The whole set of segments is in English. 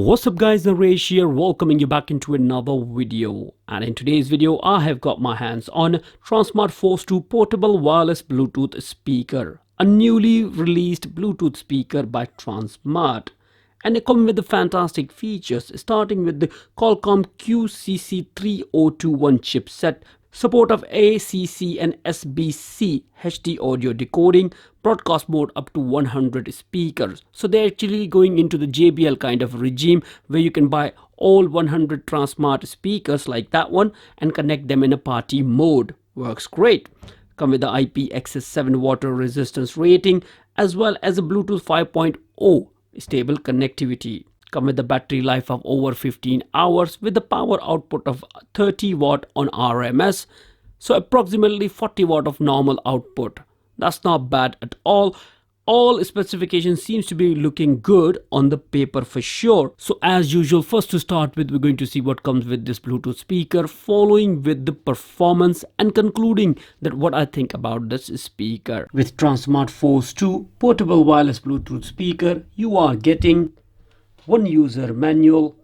What's up guys, Naresh here, welcoming you back into another video. And in today's video I have got my hands on Tronsmart Force 2 portable wireless Bluetooth speaker, a newly released Bluetooth speaker by Tronsmart. And it comes with the fantastic features, starting with the Qualcomm QCC3021 chipset, support of ACC and SBC HD audio decoding, broadcast mode up to 100 speakers. So they're actually going into the JBL kind of regime where you can buy all 100 Tronsmart speakers like that one and connect them in a party mode. Works great. Come with the IPX7 water resistance rating as well as a Bluetooth 5.0 stable connectivity. Come with the battery life of over 15 hours with the power output of 30 watt on RMS, so approximately 40 watt of normal output. That's not bad at all. All specifications seems to be looking good on the paper for sure. So as usual, first to start with, we're going to see what comes with this Bluetooth speaker, following with the performance and concluding that what I think about this speaker. With Tronsmart Force 2 portable wireless Bluetooth speaker, you are getting one user manual,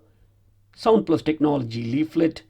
SoundPulse technology leaflet,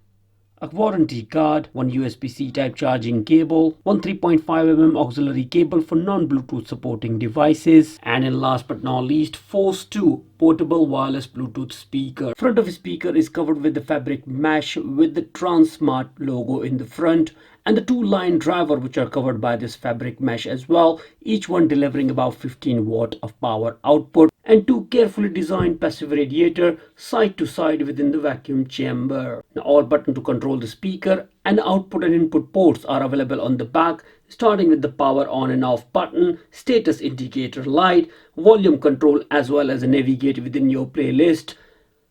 a warranty card, one USB-C type charging cable, one 3.5mm auxiliary cable for non-Bluetooth supporting devices, and in last but not least, Force 2 portable wireless Bluetooth speaker. Front of the speaker is covered with the fabric mesh with the Tronsmart logo in the front, and the two line driver which are covered by this fabric mesh as well, each one delivering about 15 watt of power output, and two carefully designed passive radiator side to side within the vacuum chamber. Now all buttons to control the speaker and the output and input ports are available on the back, starting with the power on and off button, status indicator light, volume control as well as a navigate within your playlist,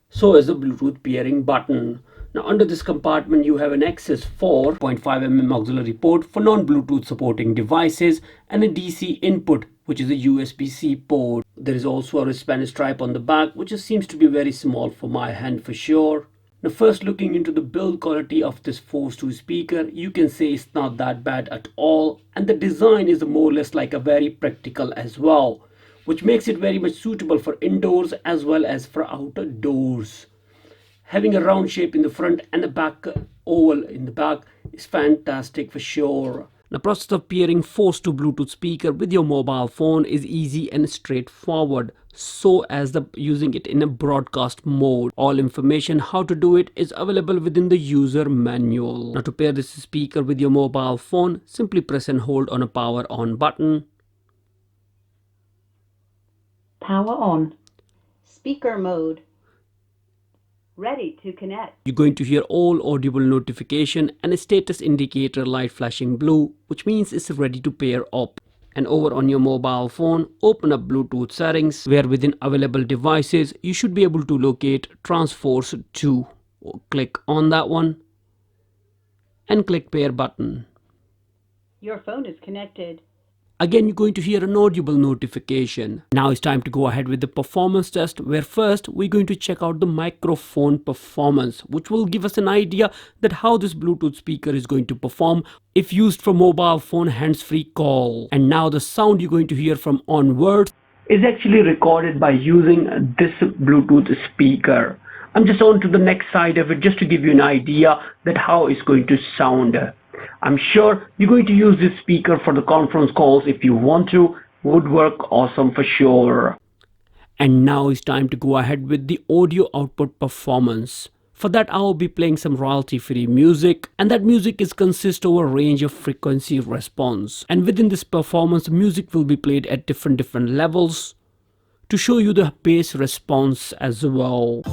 so as a Bluetooth pairing button. Now under this compartment you have an access for 0.5mm auxiliary port for non-Bluetooth supporting devices and a DC input which is a USB-C port. There is also a wristband strap on the back which seems to be very small for my hand for sure. Now first looking into the build quality of this Force 2 speaker, you can say it's not that bad at all, and the design is more or less like a very practical as well, which makes it very much suitable for indoors as well as for outdoors. Having a round shape in the front and a back oval in the back is fantastic for sure. The process of pairing Force 2 Bluetooth speaker with your mobile phone is easy and straightforward, so as using it in a broadcast mode. All information how to do it is available within the user manual. Now to pair this speaker with your mobile phone, simply press and hold on a power on button. Power on. Speaker mode. Ready to connect. You're going to hear all audible notification and a status indicator light flashing blue, which means it's ready to pair up. And over on your mobile phone, open up Bluetooth settings, where within available devices you should be able to locate Force 2. Click on that one and click pair button. Your phone is connected. Again, you're going to hear an audible notification. Now it's time to go ahead with the performance test, where first we're going to check out the microphone performance, which will give us an idea that how this Bluetooth speaker is going to perform if used for mobile phone hands-free call. And now the sound you're going to hear from onwards is actually recorded by using this Bluetooth speaker. I'm just on to the next side of it just to give you an idea that how it's going to sound. I'm sure you're going to use this speaker for the conference calls if you want to. Would work awesome for sure. And now it's time to go ahead with the audio output performance. For that I will be playing some royalty free music, and that music is consist of a range of frequency response. And within this performance, music will be played at different levels to show you the bass response as well.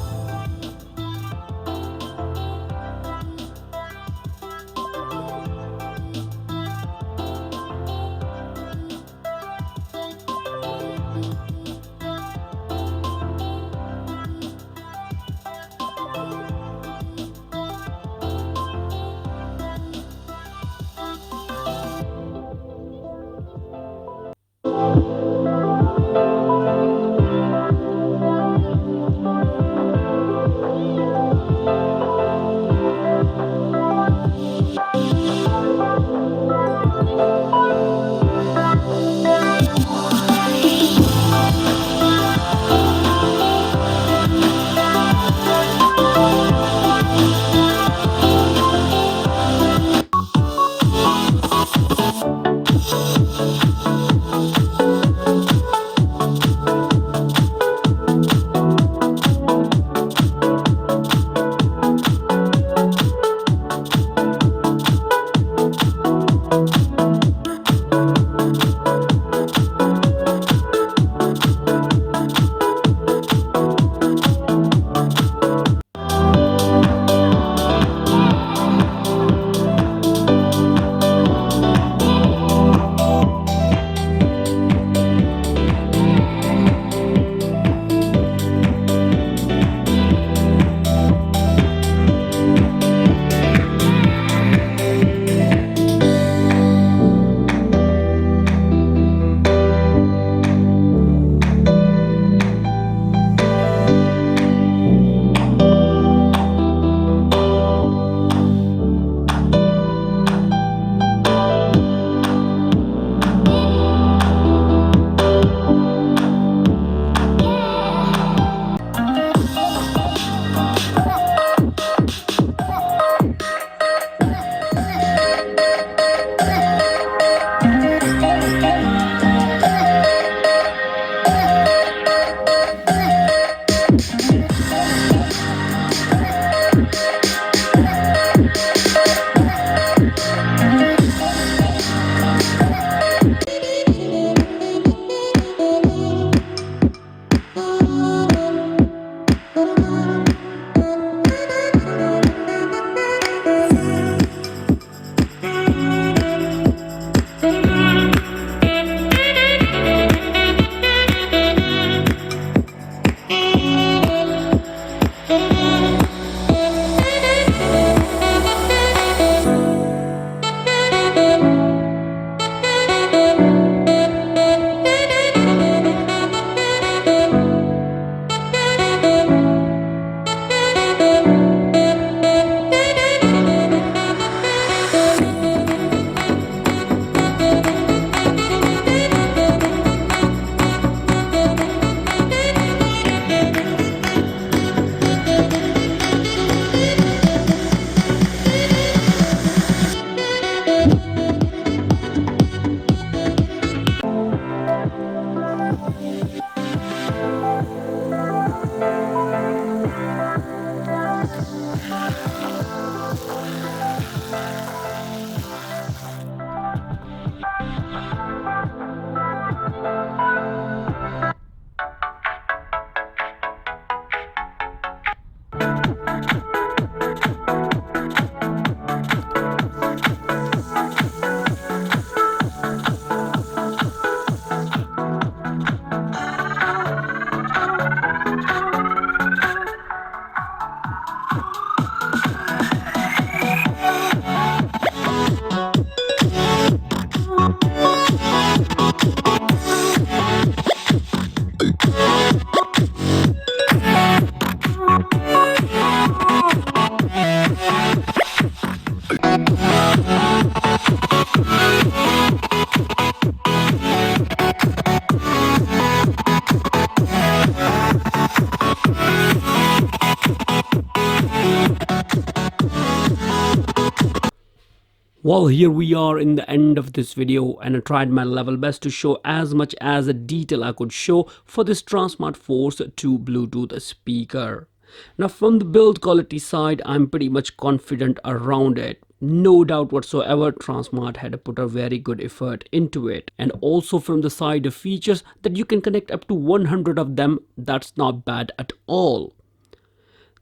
Well, here we are in the end of this video, and I tried my level best to show as much as a detail I could show for this Tronsmart Force 2 Bluetooth speaker. Now from the build quality side, I'm pretty much confident around it. No doubt whatsoever, Tronsmart had put a very good effort into it. And also from the side of features that you can connect up to 100 of them, that's not bad at all.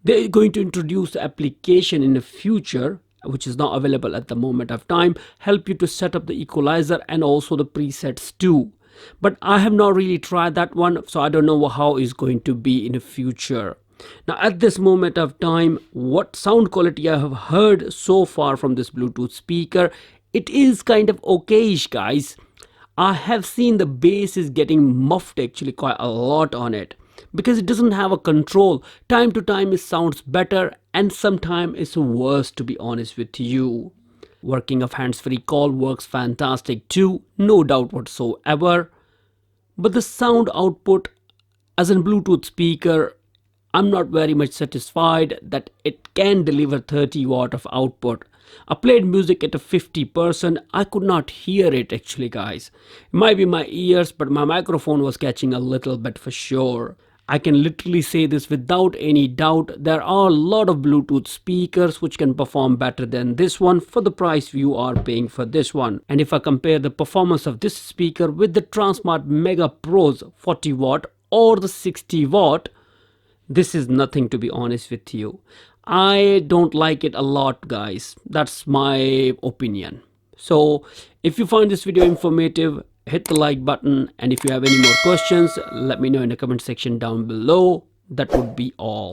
They're going to introduce the application in the future, which is not available at the moment of time, help you to set up the equalizer and also the presets too. But I have not really tried that one, so I don't know how it's going to be in the future. Now at this moment of time, what sound quality I have heard so far from this Bluetooth speaker, it is kind of okayish, guys. I have seen the bass is getting muffed actually quite a lot on it because it doesn't have a control. Time to time it sounds better and sometimes it's worse, to be honest with you. Working of hands-free call works fantastic too, no doubt whatsoever. But the sound output as a Bluetooth speaker, I'm not very much satisfied that it can deliver 30 watt of output. I played music at a 50%. I could not hear it actually, guys. It might be my ears, but my microphone was catching a little bit for sure. I can literally say this without any doubt. There are a lot of Bluetooth speakers which can perform better than this one for the price you are paying for this one. And if I compare the performance of this speaker with the Tronsmart Mega Pro's 40 watt or the 60 watt, this is nothing, to be honest with you. I don't like it a lot, guys. That's my opinion. So if you find this video informative, hit the like button, and if you have any more questions, let me know in the comment section down below. That would be all.